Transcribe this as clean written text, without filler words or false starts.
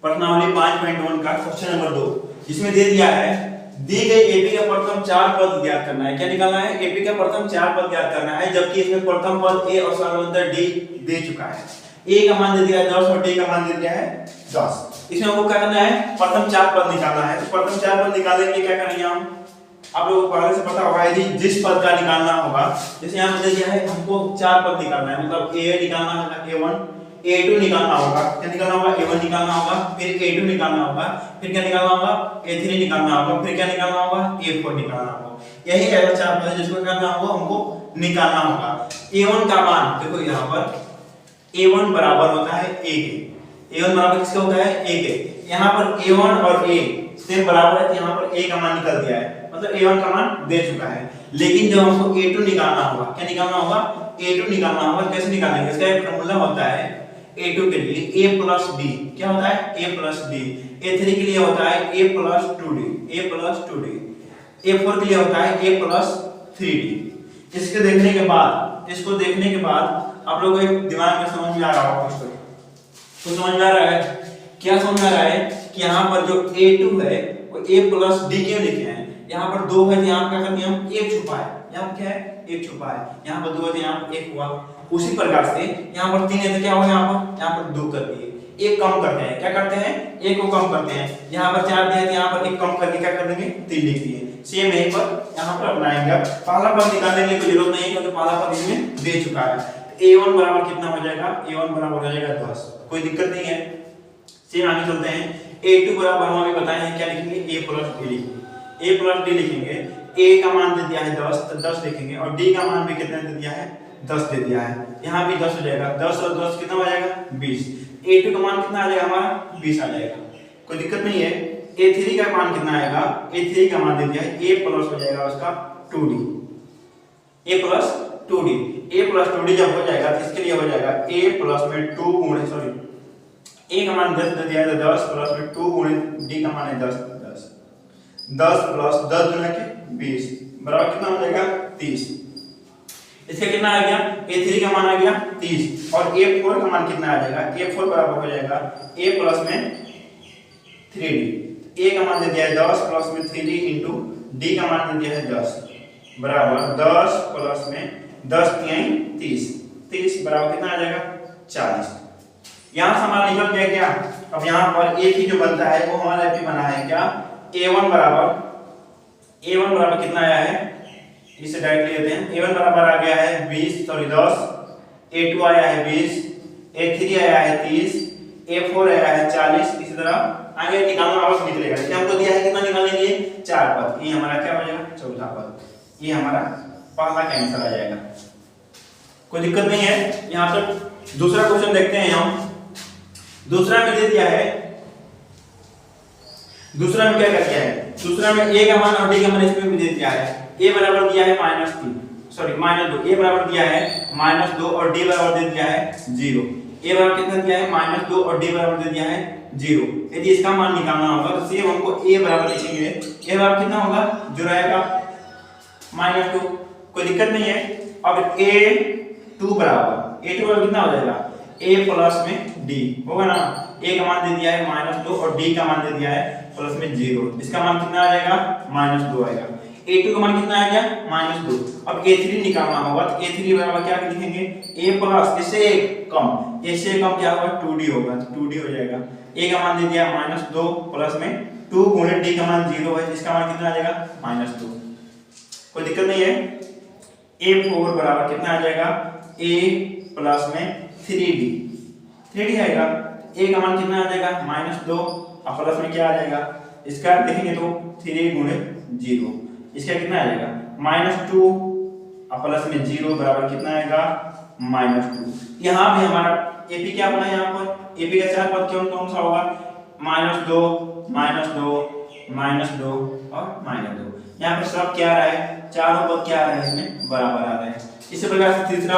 प्रश्नावली 5.1 का question number 2, जिसमें दे दिया है दी गई एपी का प्रथम चार पद ज्ञात करना है। क्या निकालना है? एपी का प्रथम चार पद ज्ञात करना है, जबकि इसमें प्रथम पद ए और समानांतर डी दे चुका है। ए का मान दे दिया है 10 और डी का मान दे दिया है 10। इसमें हमको क्या करना है? प्रथम चार पद निकालना है। तो प्रथम चार पद निकालने के लिए क्या करेंगे हम? आप लोगों को पहले से पता होगा, यदि जिस पद का निकालना होगा, जैसे यहाँ दे दिया है हमको चार पद निकालना है, मतलब ए निकालना होगा, a1 a2 निकालना होगा, क्या निकालना होगा? a1 निकालना होगा, फिर a2 निकालना होगा, फिर क्या निकालना होगा? a3 निकालना होगा, फिर क्या निकालना होगा? a4 निकालना होगा। यही ऐसा चार पद है जिसको करना होगा, हमको निकालना होगा। a1 का मान देखो, यहाँ पर a1 बराबर होता है a के। a1 बराबर किसका होता है? a के। यहाँ पर a1 और a सेम बराबर है, तो यहाँ पर a का मान निकल दिया है, मतलब a1 का मान दे चुका है। लेकिन जब हमको a2 निकालना होगा, क्या निकालना होगा? a2 निकालना होगा। कैसे निकालेंगे? इसका एक फार्मूला होता है a2 के लिए a प्लस d। क्या होता है? a plus d। a3 के लिए होता है a plus 2d, a plus 2d। a4 के लिए होता है a प्लस 3d। इसको देखने के बाद आप लोगों को दिमाग में समझ में आ रहा होगा कुछ तो समझ में आ रहा है? क्या समझ में आ रहा है कि यहाँ पर जो a2 है वो a प्लस d क्यों लिखे हैं? यहाँ पर 2 है तो यहाँ क्या करते हैं हम? 1 छुपा है। यहाँ पर क्या है? 1 छुपा है। यहाँ पर 2 है तो यहाँ पर 1 हुआ। उसी प्रकार से यहाँ पर 3 है तो क्या हुआ? यहाँ पर 2 कर दिए, 1 कम करते हैं। क्या करते हैं? 1 को कम करते हैं। यहाँ पर 4 दिया है तो यहाँ पर 1 कम करके क्या कर देंगे? 3 लिख दिए। सेम यहीं पर यहाँ पर अपनाएंगे। अब पहला पद निकालने की कोई जरूरत नहीं है, क्योंकि पहला पद इसमें दे चुका है। a1 बराबर कितना हो जाएगा? a1 बराबर हो जाएगा 10। कोई दिक्कत नहीं है। सेम आगे चलते हैं। a2 बराबर हम अभी बताए हैं, क्या लिखेंगे? a प्लस d लिखेंगे। a प्लस d लिखेंगे। a का मान दे दिया है 10, तो 10 लिखेंगे, और d का मान भी कितना दे दिया है? 10 दे दिया है। यहाँ भी 10 हो जाएगा। 10 और 10 कितना हो जाएगा? 20। a2 का मान कितना आ जाएगा हमारा? 20 आ जाएगा। कोई दिक्कत नहीं है। a3 का मान कितना आएगा? a3 का मान दे दिया है a प्लस हो जाएगा उसका 2d, a plus 2d। a plus 2d जब हो जाएगा तो इसके लिए हो जाएगा a प्लस में 2 गुणे, सॉरी, a का मान 10 दे दिया है तो 10 प्लस में 2 गुणे d का मान है 10 प्लस 10 गुना के 20 बराबर कितना हो जाएगा? 30। इसका कितना आ गया? a3 का मान आ गया 30, और a4 का मान कितना आ जाएगा? a4 बराबर हो जाएगा a प्लस में 3d। a का मान दे दिया है 10 प्लस में 3d इंटू d का मान दे दिया है 10 बराबर 10 प्लस में 10 3 30। 30 बराबर कितना आ जाएगा? 40। यहाँ से हमारा निकल गया क्या? अब यहाँ पर एक ही जो बनता है वो हमारा एपी बना है। क्या? a1 बराबर कितना आया है? इसे डायरेक्ट लेते हैं। a1 बराबर आ गया है 20, सॉरी 10, a2 आया है 20, a3 आया है 30, a4 आया है 40। इसी तरह आगे निकालना अवश्य निकलेगा। इसलिए हमको दिया है कितना निकालने के लिए? 4 पद। ये हमारा क्या हो जाएगा? चौथा पद। ये हमारा पहला का आंसर आ जाएगा। कोई दिक्कत नहीं है। यहाँ पर दूसरा क्वेश्चन देखते हैं हम। दूसरा में दे दिया है, दूसरा में क्या कर दिया है? दूसरा में a का मान और d का मान इसमें भी दे दिया है। a बराबर दिया है -2, a बराबर दिया है -2 और d बराबर दे दिया है 0। a बराबर कितना दिया है? -2 और d बराबर दे दिया है 0। यदि इसका मान निकालना होगा तो सेम हमको a बराबर लिखेंगे। a बराबर कितना होगा? जो रहेगा -2। कोई दिक्कत नहीं है। अब a2 बराबर कितना हो जाएगा? a प्लस में d होगा ना। a का मान दे दिया है -2 और d का मान दे दिया है प्लस में 0। इसका मान कितना आ जाएगा? -2 आएगा। a2 का मान कितना आ गया? -2। अब a3 निकालना होगा तो a3 बराबर क्या लिखेंगे? a प्लस इससे कम क्या होगा? 2d होगा, तो 2d हो जाएगा। a का मान दे दिया -2 प्लस में 2 गुणे d का मान 0 है, इसका मान कितना आ जाएगा? -2। कोई दिक्कत नहीं है। a4 बराबर कितना आ जाएगा? a प्लस में 3d आएगा। a का मान कितना आ जाएगा? -2 और प्लस में क्या आ जाएगा? इसका देखेंगे तो 3 गुणे 0, इसका कितना आ जाएगा? -2 और प्लस में 0 बराबर कितना आएगा? -2। यहाँ भी हमारा एपी क्या बना? यहाँ पर एपी का चार पद कौन सा होगा? -2 और -2। यहाँ पर सब क्या आ रहा है? चारों पद क्या आ रहा है? इसमें बराबर आ रहा है। इसी प्रकार से तीसरा